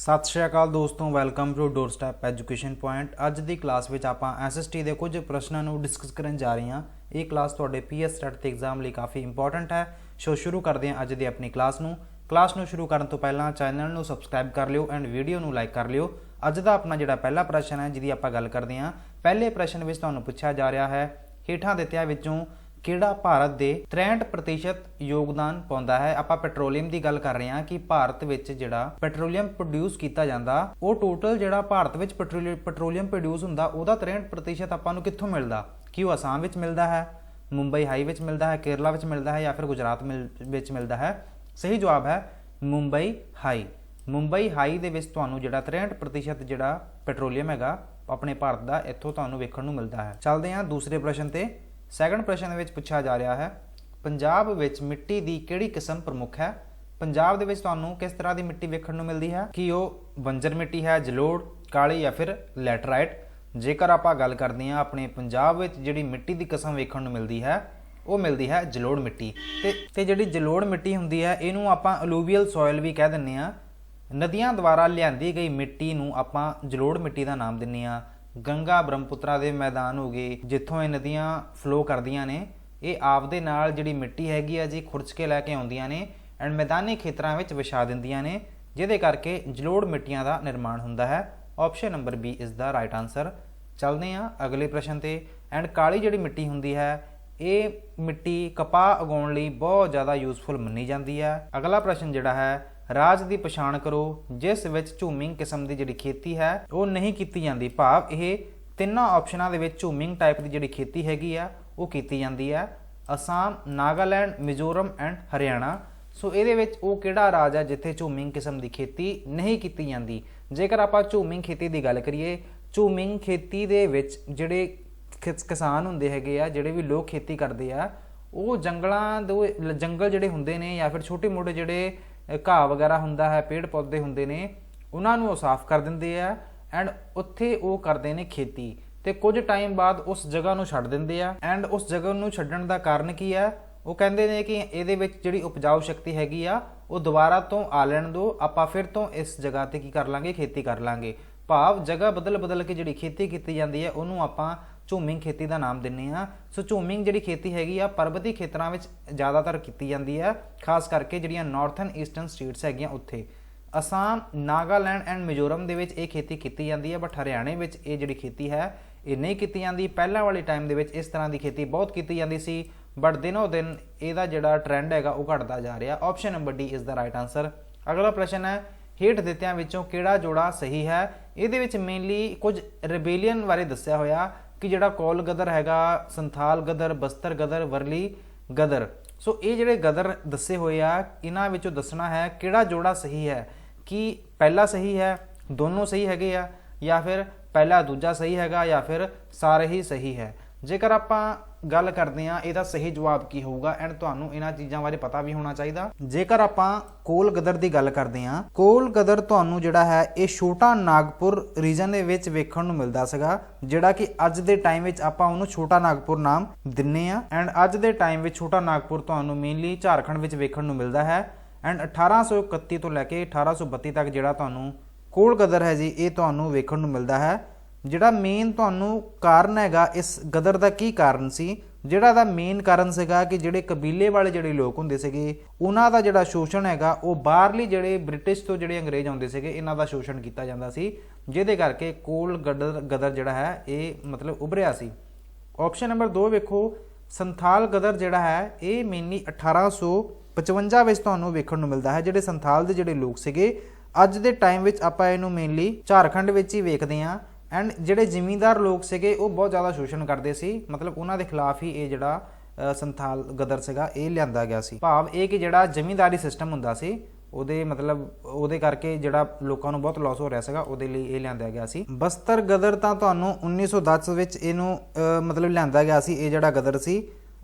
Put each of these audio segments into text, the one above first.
सत श्री अकाल दोस्तों, welcome to door step education point. अज की क्लास में आप SST के कुछ प्रश्नों डिस्कस करने जा रहे हैं। ये क्लास थोड़े PS स्टेट के एग्जाम लिए काफ़ी इंपॉर्टेंट है। सो शुरू करते हैं अज की अपनी क्लास नूं शुरू करने तो पहला चैनल नूं सबसक्राइब कर लियो एंड वीडियो नूं लाइक कर लियो। अज का अपना जिहड़ा पहला प्रश्न है जिहदी आपां गल करते हैं, पहले प्रश्न में तुहानूं पूछा जा रहा है हेठां दित्तिआं विचों किहड़ा भारत दे 63% योगदान पाउंदा है। आपां पेट्रोलीਅम की गल कर रहे हैं कि भारत विच जिहड़ा पेट्रोलीਅम प्रोड्यूस किया जाता वो टोटल जिहड़ा भारत विच पेट्रोलीਅम प्रोड्यूस हुंदा उहदा 63% आपां नूं कित्थों मिलदा कि वह आसाम विच मिलदा है, मुंबई हाई विच मिलदा है, केरला विच मिलदा है या फिर गुजरात विच मिलदा है। सही जवाब है मुंबई हाई। मुंबई हाई दे विच तुहानूं जिहड़ा 63% जिहड़ा पेट्रोलीਅम हैगा अपने भारत का इत्थों तुहानूं वेखण नूं मिलदा है। चलदे हां दूसरे प्रश्न ते। सैकंड प्रश्न में पूछा जा रहा है पंजाब विच मिट्टी की किहड़ी किस्म प्रमुख है। पंजाब दे विच तुहानूं किस तरह की मिट्टी वेखण नूं मिलदी है कि वह बंजर मिट्टी है, जलोड़, काली या फिर लैटराइट। जेकर आपां गल करते हैं अपने पंजाब विच जिहड़ी मिट्टी की किस्म वेखण नूं मिलदी है वो मिलती है जलोड़ मिट्टी। ते जिहड़ी जलोड़ मिट्टी हुंदी है इहनूं आपां अलूवियल सॉयल भी कह दिंदे आ। नदियां द्वारा लिआंदी गई मिट्टी नूं आपां जलोड़ मिट्टी का नाम दिंदे आ। गंगा ब्रह्मपुत्रा के मैदान हो गए जिथों ये नदियां फ्लो करदियां ने, ये आपदे नाल जिहड़ी मिट्टी हैगी आ जी खुरच के लैके आउंदियां ने एंड मैदानी खेतरां विच विछा दिंदियां ने, जिहदे करके जलोड़ मिट्टियां का निर्माण हुंदा है। Option number B is the right answer. चलते हैं अगले प्रश्न ते। एंड काली जिहड़ी मिट्टी हुंदी है ये मिट्टी कपाह उगाउण लई बहुत ज़्यादा यूजफुल मन्नी जाती है। अगला प्रश्न जिहड़ा है राज की पछाण करो जिस विच झूमिंग किस्म की जिहड़ी खेती है वो नहीं की जाती। भाव ये तिनों ऑप्शनों के विच झूमिंग टाइप की जिहड़ी खेती हैगी आ वो की जाती है। असम, नागालैंड, मिजोरम एंड हरियाणा। सो ये वो किहड़ा राज है जिथे झूमिंग किस्म की खेती नहीं की जाती। जेकर आप झूमिंग खेती की गल करिए, झूमिंग खेती दे विच जिहड़े किसान हुंदे हैगे आ, जिहड़े भी लोग खेती करते हैं वो जंगल जिहड़े हुंदे ने या फिर छोटे मोटे जिहड़े घाह वगैरह हुंदा है, पेड़ पौधे हुंदे ने, उन्होंने वो साफ कर देंदे आ एंड उत्थे वो करते हैं खेती। तो कुछ टाइम बाद उस जगह नूं छड्ड दिंदे आ एंड उस जगह नूं छड्डण दा कारण की है वो कहते हैं कि इहदे विच जिहड़ी उपजाऊ शक्ति हैगी आ वो दोबारा तो आ लैण दो, आपां फिर तो इस जगह ते की कर लांगे, खेती कर लांगे। भाव जगह बदल बदल के जिहड़ी खेती की जाती है उन्होंने आपां झूमिंग खेती का नाम दिंदे आ। सो झूमिंग जिहड़ी खेती हैगी आ पर्वती खेतरां विच ज़्यादातर की जाती है, खास करके जिहड़ियां नॉर्थन ईस्टर्न स्टेट्स हैगियां उत्थे। असम, नागालैंड एंड मिजोरम दे विच ये खेती की जाती है, बट हरियाणे विच ये जिहड़ी खेती है ये नहीं की जाती। पहला वाले टाइम दे विच इस तरह की खेती बहुत की जाती सी, बट दिनों दिन इहदा जिहड़ा ट्रेंड हैगा वो घटदा जा रहा। Option number D is the right answer. अगला प्रश्न है हेठ दित्तिआं विचों किहड़ा जोड़ा सही है। इहदे विच मेनली कुछ रिबेलीਅन बारे दस्सिआ होया कि जिहड़ा कौल गदर हैगा, संथाल गदर, बस्तर गदर, वर्ली गदर। सो ये जिहड़े गदर दस्से होए आ इन्हां विचों दसना है किहड़ा जोड़ा सही है, कि पहला सही है, दोनों सही हैगे आ, या फिर पहला दूजा सही हैगा, या फिर सारे ही सही है। जेकर आपां गल करते हैं इसका सही जवाब की होगा एंड तुहानूं इन्हां चीज़ों बारे पता भी होना चाहिए। जेकर आपां कोल गदर की गल करते हैं, कोल गदर तुहानूं जिहड़ा है ये छोटा नागपुर रीजन दे विच वेखण नूं मिलदा सीगा, जिहड़ा कि अज दे टाइम विच आपां उहनूं छोटा नागपुर नाम दिन्ने आ एंड अज दे टाइम विच छोटा नागपुर तुहानूं मेनली झारखंड विच वेखण नूं मिलदा है। एंड 1831 तो लैके 1832 तक जिहड़ा तुहानूं कोल गदर है जी ये तुहानूं वेखण नूं मिलदा है। जिहड़ा मेन तुहानूं कारण हैगा इस गदर का की कारण सी, जिहड़ा दा मेन कारण सीगा कि जिहड़े कबीले वाले जिहड़े लोग हुंदे सीगे उन्हां दा जिहड़ा शोषण हैगा वो बाहरली जिहड़े ब्रिटिश तो जिहड़े अंग्रेज आउंदे सीगे इन्हां दा शोषण कीता जांदा सी, जिहदे करके कोल गदर जिहड़ा है ये मतलब उभरिया सी। ऑप्शन नंबर 2 वेखो संथाल गदर जिहड़ा है ये मेनली 1855 विच तुहानूं वेखण नूं मिलदा है। जिहड़े संथाल दे जिहड़े लोग सीगे अज दे टाइम विच आपां इहनूं मेनली झारखंड विच ही वेखदे आ एंड जिहड़े जिमींदार लोग सीगे वो बहुत ज़्यादा शोषण करते सी, मतलब उन्हां दे खिलाफ ही ये जिहड़ा संथाल गदर सीगा ये लिआंदा गया सी। भाव ये कि जिहड़ा जमींदारी सिस्टम हुंदा सी ਉਹਦੇ मतलब ਉਹਦੇ ਕਰਕੇ ਜਿਹੜਾ ਲੋਕਾਂ ਨੂੰ ਬਹੁਤ ਲਾਸ ਹੋ ਰਿਹਾ ਸੀਗਾ ਉਹਦੇ ਲਈ ਇਹ ਲਿਆਂਦਾ ਗਿਆ ਸੀ। ਬਸਤਰ ਗਦਰ ਤਾਂ ਤੁਹਾਨੂੰ 1910 ਵਿੱਚ ਇਹਨੂੰ मतलब ਲਿਆਂਦਾ ਗਿਆ ਸੀ। ਇਹ ਜਿਹੜਾ ਗਦਰ ਸੀ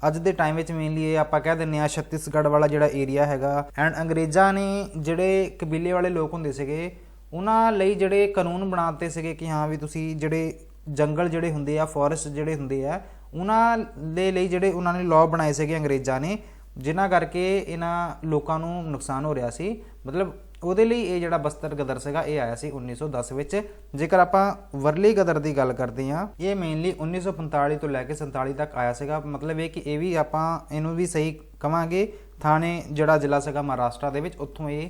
ਅੱਜ ਦੇ ਟਾਈਮ ਵਿੱਚ ਮੇਨਲੀ ਇਹ ਆਪਾਂ ਕਹਿ ਦਿੰਦੇ ਆ ਛੱਤੀਸਗੜ੍ਹ ਵਾਲਾ ਜਿਹੜਾ ਏਰੀਆ ਹੈਗਾ ਐਂਡ ਅੰਗਰੇਜ਼ਾਂ ਨੇ ਜਿਹੜੇ ਕਬੀਲੇ ਵਾਲੇ ਲੋਕ ਹੁੰਦੇ ਸੀਗੇ ਉਹਨਾਂ ਲਈ ਜਿਹੜੇ ਕਾਨੂੰਨ ਬਣਾ ਦਿੱਤੇ ਸੀਗੇ ਕਿ ਹਾਂ ਵੀ ਤੁਸੀਂ ਜਿਹੜੇ ਜੰਗਲ ਜਿਹੜੇ ਹੁੰਦੇ ਆ ਫੋਰੈਸਟ ਜਿਹੜੇ ਹੁੰਦੇ ਆ ਉਹਨਾਂ ਦੇ ਲਈ ਜਿਹੜੇ ਉਹਨਾਂ ਨੇ ਲਾਅ ਬਣਾਏ ਸੀਗੇ ਅੰਗਰੇਜ਼ਾਂ ਨੇ, ਜਿਨ੍ਹਾਂ ਕਰਕੇ ਇਹਨਾਂ ਲੋਕਾਂ ਨੂੰ ਨੁਕਸਾਨ ਹੋ ਰਿਹਾ ਸੀ। मतलब ਉਹਦੇ ਲਈ ਇਹ ਜਿਹੜਾ ਬਸਤਰ ਗਦਰ ਸੀਗਾ ਇਹ ਆਇਆ ਸੀ 1910 ਵਿੱਚ। ਜੇਕਰ ਆਪਾਂ ਵਰਲੀ ਗਦਰ ਦੀ ਗੱਲ ਕਰਦੇ ਹਾਂ, ਇਹ ਮੇਨਲੀ 1945 ਤੋਂ ਲੈ ਕੇ 47 ਤੱਕ ਆਇਆ ਸੀਗਾ। ਮਤਲਬ ਇਹ ਕਿ ਇਹ ਵੀ ਆਪਾਂ ਇਹਨੂੰ ਵੀ ਸਹੀ ਕਵਾਂਗੇ, ਥਾਣੇ ਜਿਹੜਾ ਜ਼ਿਲ੍ਹਾ ਸੀਗਾ ਮਹਾਰਾਸ਼ਟਰ ਦੇ ਵਿੱਚ, ਉੱਥੋਂ ਇਹ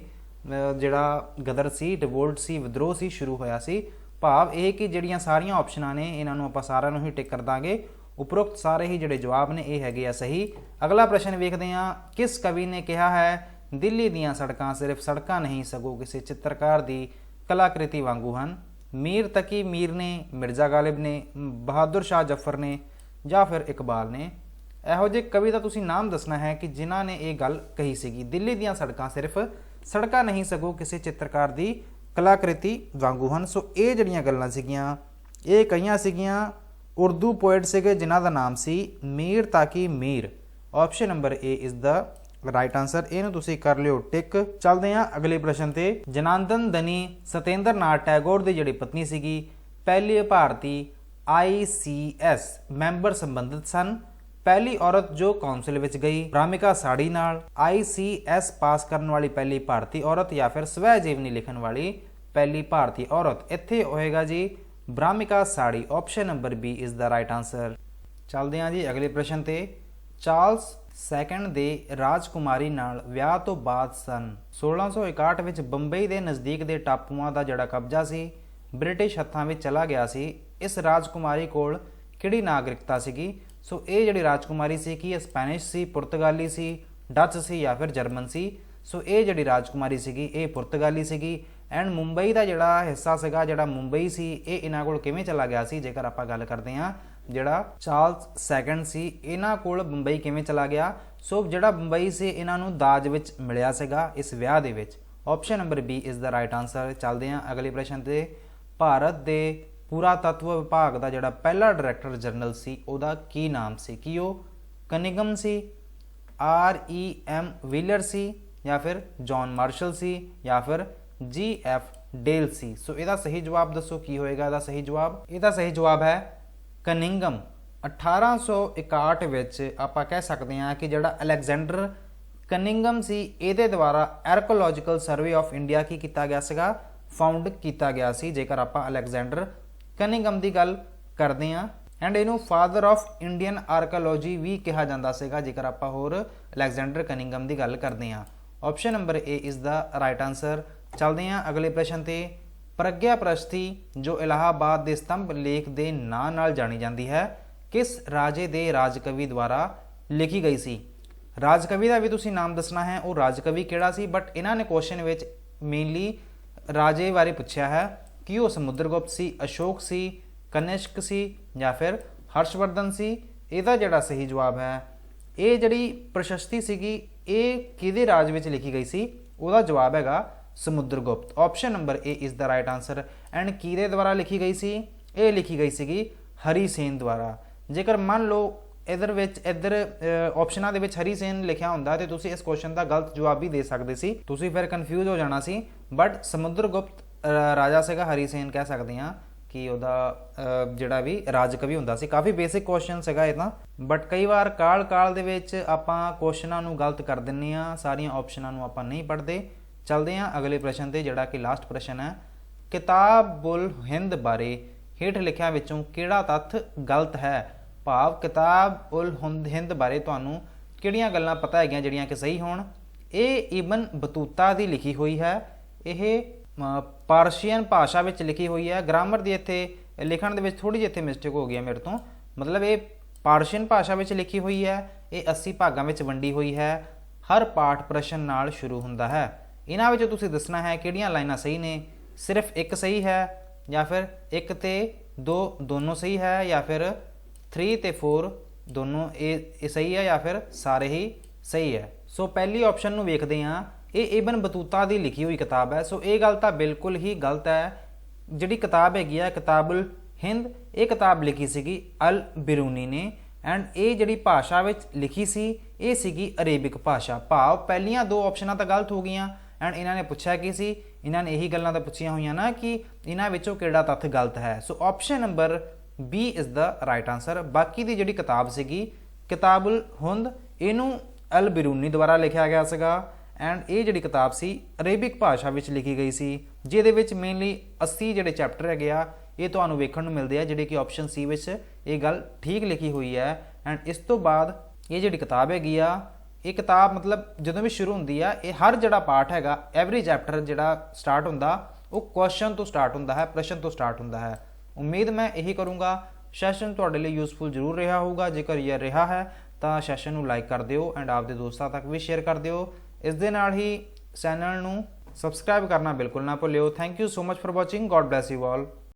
ਜਿਹੜਾ ਗਦਰ ਸੀ, ਰਿਵੋਲਟ ਸੀ, ਵਿਦਰੋਹ ਸੀ, ਸ਼ੁਰੂ ਹੋਇਆ ਸੀ। ਭਾਵ ਇਹ ਕਿ ਜਿਹੜੀਆਂ ਸਾਰੀਆਂ ਆਪਸ਼ਨਾਂ ਨੇ ਇਹਨਾਂ ਨੂੰ ਆਪਾਂ ਸਾਰਿਆਂ ਨੂੰ ਹੀ ਟਿਕ ਕਰ ਦਾਂਗੇ। ਉਪਰੋਕਤ ਸਾਰੇ ਹੀ ਜਿਹੜੇ ਜਵਾਬ ਨੇ ਇਹ ਹੈਗੇ ਆ ਸਹੀ। ਅਗਲਾ ਪ੍ਰਸ਼ਨ ਵੇਖਦੇ ਹਾਂ, ਕਿਸ ਕਵੀ ਨੇ ਕਿਹਾ ਹੈ ਦਿੱਲੀ ਦੀਆਂ ਸੜਕਾਂ ਸਿਰਫ ਸੜਕਾਂ ਨਹੀਂ ਸਗੋਂ ਕਿਸੇ ਚਿੱਤਰਕਾਰ ਦੀ ਕਲਾਕ੍ਰਿਤੀ ਵਾਂਗੂ ਹਨ? ਮੀਰ ਤਕੀ ਮੀਰ ਨੇ, ਮਿਰਜ਼ਾ ਗਾਲਿਬ ਨੇ, ਬਹਾਦਰ ਸ਼ਾਹ ਜ਼ਫਰ ਨੇ ਜਾਂ ਫਿਰ ਇਕਬਾਲ ਨੇ? ਇਹੋ ਜਿਹੇ ਕਵੀ ਦਾ ਤੁਸੀਂ ਨਾਮ ਦੱਸਣਾ ਹੈ ਕਿ ਜਿਨ੍ਹਾਂ ਨੇ ਇਹ ਗੱਲ ਕਹੀ ਸੀਗੀ, ਦਿੱਲੀ ਦੀਆਂ ਸੜਕਾਂ ਸਿਰਫ ਸੜਕਾਂ ਨਹੀਂ ਸਗੋਂ ਕਿਸੇ ਚਿੱਤਰਕਾਰ ਦੀ ਕਲਾਕ੍ਰਿਤੀ ਵਾਂਗੂ ਹਨ। ਸੋ ਇਹ ਜਿਹੜੀਆਂ ਗੱਲਾਂ ਸੀਗੀਆਂ ਇਹ ਕਹੀਆਂ ਸੀਗੀਆਂ ਉਰਦੂ ਪੋਇਟ ਸੀਗੇ ਜਿਨ੍ਹਾਂ ਦਾ ਨਾਮ ਸੀ Mir Taqi Mir. Option number A is the right answer. ਇਹਨੂੰ ਤੁਸੀਂ ਕਰ ਲਿਓ ਟਿਕ। ਚੱਲਦੇ ਹਾਂ ਅਗਲੇ ਪ੍ਰਸ਼ਨ ਤੇ। ਜਨਾਰਦਨ ਦਨੀ ਸਤਿੰਦਰ ਨਾਥ ਟੈਗੋਰ ਦੀ ਜਿਹੜੀ ਪਤਨੀ ਸੀਗੀ, ਪਹਿਲੀ ਭਾਰਤੀ ICS ਮੈਂਬਰ ਸੰਬੰਧਿਤ ਸਨ। ਪਹਿਲੀ ਔਰਤ ਜੋ ਕੌਂਸਲ ਵਿੱਚ ਗਈ, ਬ੍ਰਾਹਮਿਕਾ ਸਾੜੀ ਨਾਲ। ICS ਪਾਸ ਕਰਨ ਵਾਲੀ ਪਹਿਲੀ ਭਾਰਤੀ ਔਰਤ ਜਾਂ ਫਿਰ ਸਵੈ ਜੀਵਨੀ ਲਿਖਣ ਵਾਲੀ ਪਹਿਲੀ ਭਾਰਤੀ ਔਰਤ? ਇੱਥੇ ਹੋਏਗਾ ਜੀ ਬ੍ਰਾਹਮਿਕਾ ਸਾੜੀ। Option number B is the right answer. ਚੱਲਦੇ ਹਾਂ ਜੀ ਅਗਲੇ ਪ੍ਰਸ਼ਨ ਤੇ। ਚਾਰਲਸ ਸੈਕੰਡ ਦੇ ਰਾਜਕੁਮਾਰੀ ਨਾਲ ਵਿਆਹ ਤੋਂ ਬਾਅਦ ਸਨ 1661 ਵਿੱਚ ਬੰਬਈ ਦੇ ਨਜ਼ਦੀਕ ਦੇ ਟਾਪੂਆਂ ਦਾ ਜਿਹੜਾ ਕਬਜ਼ਾ ਸੀ ਬ੍ਰਿਟਿਸ਼ ਹੱਥਾਂ ਵਿੱਚ ਚਲਾ ਗਿਆ ਸੀ। ਇਸ ਰਾਜਕੁਮਾਰੀ ਕੋਲ ਕਿਹੜੀ ਨਾਗਰਿਕਤਾ ਸੀਗੀ? ਸੋ ਇਹ ਜਿਹੜੀ ਰਾਜਕੁਮਾਰੀ ਸੀ ਕਿ ਇਹ ਸਪੈਨਿਸ਼ ਸੀ, ਪੁਰਤਗਾਲੀ ਸੀ, ਡੱਚ ਸੀ ਜਾਂ ਫਿਰ ਜਰਮਨ ਸੀ? ਸੋ ਇਹ ਜਿਹੜੀ ਰਾਜਕੁਮਾਰੀ ਸੀਗੀ ਇਹ ਪੁਰਤਗਾਲੀ ਸੀਗੀ। ਐਂਡ ਮੁੰਬਈ ਦਾ ਜਿਹੜਾ ਹਿੱਸਾ ਸੀਗਾ, ਜਿਹੜਾ ਮੁੰਬਈ ਸੀ, ਇਹ ਇਹਨਾਂ ਕੋਲ ਕਿਵੇਂ ਚਲਾ ਗਿਆ ਸੀ? ਜੇਕਰ ਆਪਾਂ ਗੱਲ ਕਰਦੇ ਹਾਂ ਜਿਹੜਾ ਚਾਰਲਸ ਸੈਕੰਡ ਸੀ ਇਹਨਾਂ ਕੋਲ ਬੰਬਈ ਕਿਵੇਂ ਚਲਾ ਗਿਆ? ਸੋ ਜਿਹੜਾ ਬੰਬਈ ਸੀ ਇਹਨਾਂ ਨੂੰ ਦਾਜ ਵਿੱਚ ਮਿਲਿਆ ਸੀਗਾ ਇਸ ਵਿਆਹ ਦੇ ਵਿੱਚ। Option number B is the right answer. ਚੱਲਦੇ ਹਾਂ ਅਗਲੇ ਪ੍ਰਸ਼ਨ ਤੇ। ਭਾਰਤ ਦੇ ਪੁਰਾਤੱਤਵ ਵਿਭਾਗ ਦਾ ਜਿਹੜਾ ਪਹਿਲਾ ਡਾਇਰੈਕਟਰ ਜਨਰਲ ਸੀ ਉਹਦਾ ਕੀ ਨਾਮ ਸੀ? ਕੀ ਉਹ ਕਨਿੰਗਮ ਸੀ, REM ਵੀਲਰ ਸੀ ਜਾਂ ਫਿਰ ਜੌਨ ਮਾਰਸ਼ਲ ਸੀ ਜਾਂ ਫਿਰ GF ਡੇਲ ਸੀ? ਸੋ ਇਹਦਾ ਸਹੀ ਜਵਾਬ ਦੱਸੋ ਕੀ ਹੋਏਗਾ ਇਹਦਾ ਸਹੀ ਜਵਾਬ? ਇਹਦਾ ਸਹੀ ਜਵਾਬ ਹੈ ਕਨਿੰਗਮ। 1861 ਵਿੱਚ ਆਪਾਂ ਕਹਿ ਸਕਦੇ ਹਾਂ ਕਿ ਜਿਹੜਾ ਅਲੈਗਜ਼ੈਂਡਰ ਕਨਿੰਗਮ ਸੀ ਇਹਦੇ ਦੁਆਰਾ ਆਰਕੋਲੋਜੀਕਲ ਸਰਵੇ ਆਫ ਇੰਡੀਆ ਕੀ ਕੀਤਾ ਗਿਆ ਸੀਗਾ? ਫਾਊਂਡ ਕੀਤਾ ਗਿਆ ਸੀ। ਜੇਕਰ ਆਪਾਂ ਅਲੈਗਜ਼ੈਂਡਰ ਕਨਿੰਗਮ ਦੀ ਗੱਲ ਕਰਦੇ ਹਾਂ। ਐਂਡ ਇਹਨੂੰ ਫਾਦਰ ਆਫ ਇੰਡੀਅਨ ਆਰਕੋਲੋਜੀ ਵੀ ਕਿਹਾ ਜਾਂਦਾ ਸੀਗਾ ਜੇਕਰ ਆਪਾਂ ਹੋਰ ਅਲੈਗਜ਼ੈਂਡਰ ਕਨਿੰਗਮ ਦੀ ਗੱਲ ਕਰਦੇ ਹਾਂ। Option number A is the right answer. ਚੱਲਦੇ ਹਾਂ ਅਗਲੇ ਪ੍ਰਸ਼ਨ ਤੇ। ਪ੍ਰਗਿਆ ਪ੍ਰਸਤੀ ਜੋ ਇਲਾਹਾਬਾਦ ਦੇ ਸਤੰਭ ਲੇਖ ਦੇ ਨਾਂ ਨਾਲ ਜਾਣੀ ਜਾਂਦੀ ਹੈ ਕਿਸ ਰਾਜੇ ਦੇ ਰਾਜਕਵੀ ਦੁਆਰਾ ਲਿਖੀ ਗਈ ਸੀ? ਰਾਜਕਵੀ ਦਾ ਵੀ ਤੁਸੀਂ ਨਾਮ ਦੱਸਣਾ ਹੈ, ਉਹ ਰਾਜਕਵੀ ਕਿਹੜਾ ਸੀ। ਬਟ ਇਹਨਾਂ ਨੇ ਕੁਐਸਚਨ ਵਿੱਚ ਮੇਨਲੀ ਰਾਜੇ ਬਾਰੇ ਪੁੱਛਿਆ ਹੈ ਕਿ ਉਹ ਸਮੁੰਦਰਗੁਪਤ ਸੀ, ਅਸ਼ੋਕ ਸੀ, ਕਨਿਸ਼ਕ ਸੀ ਜਾਂ ਫਿਰ ਹਰਸ਼ਵਰਧਨ ਸੀ? ਇਹਦਾ ਜਿਹੜਾ ਸਹੀ ਜਵਾਬ ਹੈ ਇਹ ਜਿਹੜੀ ਪ੍ਰਸ਼ਸਤੀ ਸੀਗੀ ਇਹ ਕਿਹਦੇ ਰਾਜ ਵਿੱਚ ਲਿਖੀ ਗਈ ਸੀ? ਉਹਦਾ ਜਵਾਬ ਹੈਗਾ Samudragupta. Option number A is the right answer. And ਕਿਹਦੇ ਦੁਆਰਾ ਲਿਖੀ ਗਈ ਸੀ? ਇਹ ਲਿਖੀ ਗਈ ਸੀਗੀ ਹਰੀ ਸੇਨ ਦੁਆਰਾ। ਜੇਕਰ ਮੰਨ ਲਓ ਇੱਧਰ ਆਪਸ਼ਨਾਂ ਦੇ ਵਿੱਚ ਹਰੀ ਸੇਨ ਲਿਖਿਆ ਹੁੰਦਾ ਤੇ ਤੁਸੀਂ ਇਸ ਕੁਐਸਚਨ ਦਾ ਗਲਤ ਜਵਾਬ ਵੀ ਦੇ ਸਕਦੇ ਸੀ, ਤੁਸੀਂ ਫਿਰ ਕਨਫਿਊਜ਼ ਹੋ ਜਾਣਾ ਸੀ। ਬਟ ਸਮੁੰਦਰਗੁਪਤ ਰਾਜਾ ਸੀਗਾ, ਹਰੀ ਸੇਨ ਕਹਿ ਸਕਦੇ ਹਾਂ ਕਿ ਉਹਦਾ ਜਿਹੜਾ ਵੀ ਰਾਜਕਵੀ ਹੁੰਦਾ ਸੀ। ਕਾਫੀ ਬੇਸਿਕ ਕੁਐਸਚਨ ਸੀਗਾ ਇਹ ਤਾਂ, ਬਟ ਕਈ ਵਾਰ ਕਾਲ ਦੇ ਵਿੱਚ ਆਪਾਂ ਕੁਐਸਚਨਾਂ ਨੂੰ ਗਲਤ ਕਰ ਦਿੰਦੇ ਹਾਂ, ਸਾਰੀਆਂ ਆਪਸ਼ਨਾਂ ਨੂੰ ਆਪਾਂ ਨਹੀਂ ਪੜ੍ਹਦੇ। ਚੱਲਦੇ ਹਾਂ ਅਗਲੇ ਪ੍ਰਸ਼ਨ ਤੇ ਜਿਹੜਾ ਕਿ ਲਾਸਟ ਪ੍ਰਸ਼ਨ ਹੈ। ਕਿਤਾਬ-ਉਲ ਹਿੰਦ ਬਾਰੇ ਹੇਠ ਲਿਖਿਆਂ ਵਿੱਚੋਂ ਕਿਹੜਾ ਤੱਥ ਗਲਤ ਹੈ? ਭਾਵ ਕਿਤਾਬ-ਉਲ ਹਿੰਦ ਬਾਰੇ ਤੁਹਾਨੂੰ ਕਿਹੜੀਆਂ ਗੱਲਾਂ ਪਤਾ ਹੈਗੀਆਂ ਜਿਹੜੀਆਂ ਕਿ ਸਹੀ ਹੋਣ? ਇਹ ਇਬਨ ਬਤੂਤਾ ਦੀ ਲਿਖੀ ਹੋਈ ਹੈ, ਇਹ ਪਾਰਸ਼ੀਅਨ ਭਾਸ਼ਾ ਵਿੱਚ ਲਿਖੀ ਹੋਈ ਹੈ। ਗ੍ਰਾਮਰ ਦੀ ਇੱਥੇ ਲਿਖਣ ਦੇ ਵਿੱਚ ਥੋੜੀ ਜਿਹੀ ਇੱਥੇ ਮਿਸਟੇਕ ਹੋ ਗਈ ਹੈ ਮੇਰੇ ਤੋਂ। ਮਤਲਬ ਇਹ ਪਾਰਸ਼ੀਅਨ ਭਾਸ਼ਾ ਵਿੱਚ ਲਿਖੀ ਹੋਈ ਹੈ, ਇਹ 80 ਭਾਗਾਂ ਵਿੱਚ ਵੰਡੀ ਹੋਈ ਹੈ, ਹਰ ਪਾਠ ਪ੍ਰਸ਼ਨ ਨਾਲ ਸ਼ੁਰੂ ਹੁੰਦਾ ਹੈ। ਇਹਨਾਂ ਵਿੱਚੋਂ ਤੁਸੀਂ ਦੱਸਣਾ ਹੈ ਕਿਹੜੀਆਂ ਲਾਈਨਾਂ ਸਹੀ ਨੇ। ਸਿਰਫ ਇੱਕ ਸਹੀ ਹੈ ਜਾਂ ਫਿਰ 1 ਤੇ 2 ਦੋਨੋਂ ਸਹੀ ਹੈ ਜਾਂ ਫਿਰ 3 ਤੇ 4 ਦੋਨੋਂ ਇਹ ਸਹੀ ਹੈ ਜਾਂ ਫਿਰ ਸਾਰੇ ਹੀ ਸਹੀ ਹੈ। ਸੋ ਪਹਿਲੀ ਆਪਸ਼ਨ ਨੂੰ ਵੇਖਦੇ ਹਾਂ। ਇਹ ਇਬਨ ਬਤੂਤਾ ਦੀ ਲਿਖੀ ਹੋਈ ਕਿਤਾਬ ਹੈ। ਸੋ ਇਹ ਗੱਲ ਤਾਂ ਬਿਲਕੁਲ ਹੀ ਗਲਤ ਹੈ। ਜਿਹੜੀ ਕਿਤਾਬ ਹੈਗੀ ਆ ਕਿਤਾਬੁਲ ਹਿੰਦ, ਇਹ ਕਿਤਾਬ ਲਿਖੀ ਸੀਗੀ ਅਲ ਬਿਰੂਨੀ ਨੇ। ਐਂਡ ਇਹ ਜਿਹੜੀ ਭਾਸ਼ਾ ਵਿੱਚ ਲਿਖੀ ਸੀ ਇਹ ਸੀਗੀ ਅਰੇਬਿਕ ਭਾਸ਼ਾ। ਭਾਵ ਪਹਿਲੀਆਂ 2 ਆਪਸ਼ਨਾਂ ਤਾਂ ਗਲਤ ਹੋ ਗਈਆਂ। ਐਂਡ ਇਹਨਾਂ ਨੇ ਪੁੱਛਿਆ ਕੀ ਸੀ? ਇਹਨਾਂ ਨੇ ਇਹੀ ਗੱਲਾਂ ਤਾਂ ਪੁੱਛੀਆਂ ਹੋਈਆਂ ਨਾ ਕਿ ਇਹਨਾਂ ਵਿੱਚੋਂ ਕਿਹੜਾ ਤੱਥ ਗਲਤ ਹੈ। ਸੋ option number B is the right answer. ਬਾਕੀ ਦੀ ਜਿਹੜੀ ਕਿਤਾਬ ਸੀਗੀ ਕਿਤਾਬੁਲ ਹਿੰਦ, ਇਹਨੂੰ ਅਲ ਬਿਰੂਨੀ ਦੁਆਰਾ ਲਿਖਿਆ ਗਿਆ ਸੀਗਾ। ਐਂਡ ਇਹ ਜਿਹੜੀ ਕਿਤਾਬ ਸੀ ਅਰੇਬਿਕ ਭਾਸ਼ਾ ਵਿੱਚ ਲਿਖੀ ਗਈ ਸੀ, ਜਿਹਦੇ ਵਿੱਚ ਮੇਨਲੀ 80 ਜਿਹੜੇ ਚੈਪਟਰ ਹੈਗੇ ਆ ਇਹ ਤੁਹਾਨੂੰ ਵੇਖਣ ਨੂੰ ਮਿਲਦੇ ਆ, ਜਿਹੜੇ ਕਿ ਆਪਸ਼ਨ ਸੀ ਵਿੱਚ ਇਹ ਗੱਲ ਠੀਕ ਲਿਖੀ ਹੋਈ ਹੈ। ਐਂਡ ਇਸ ਤੋਂ ਬਾਅਦ ਇਹ ਜਿਹੜੀ ਕਿਤਾਬ ਹੈਗੀ ਆ, ਇਹ ਕਿਤਾਬ ਮਤਲਬ ਜਦੋਂ ਵੀ ਸ਼ੁਰੂ ਹੁੰਦੀ ਆ, ਇਹ ਹਰ ਜਿਹੜਾ ਪਾਰਟ ਹੈਗਾ ਐਵਰੀ ਚੈਪਟਰ ਜਿਹੜਾ ਸਟਾਰਟ ਹੁੰਦਾ ਉਹ ਕੁਐਸਚਨ ਤੋਂ ਸਟਾਰਟ ਹੁੰਦਾ ਹੈ, ਪ੍ਰਸ਼ਨ ਤੋਂ ਸਟਾਰਟ ਹੁੰਦਾ ਹੈ। ਉਮੀਦ ਮੈਂ ਇਹੀ ਕਰੂੰਗਾ ਸੈਸ਼ਨ ਤੁਹਾਡੇ ਲਈ ਯੂਸਫੁਲ ਜ਼ਰੂਰ ਰਿਹਾ ਹੋਊਗਾ। ਜੇਕਰ ਇਹ ਰਿਹਾ ਹੈ ਤਾਂ ਸੈਸ਼ਨ ਨੂੰ ਲਾਈਕ ਕਰ ਦਿਓ ਐਂਡ ਆਪਦੇ ਦੋਸਤਾਂ ਤੱਕ ਵੀ ਸ਼ੇਅਰ ਕਰ ਦਿਓ। ਇਸ ਦੇ ਨਾਲ ਹੀ ਚੈਨਲ ਨੂੰ ਸਬਸਕ੍ਰਾਈਬ ਕਰਨਾ ਬਿਲਕੁਲ ਨਾ ਭੁੱਲਿਓ। Thank you so much for watching. God bless you all.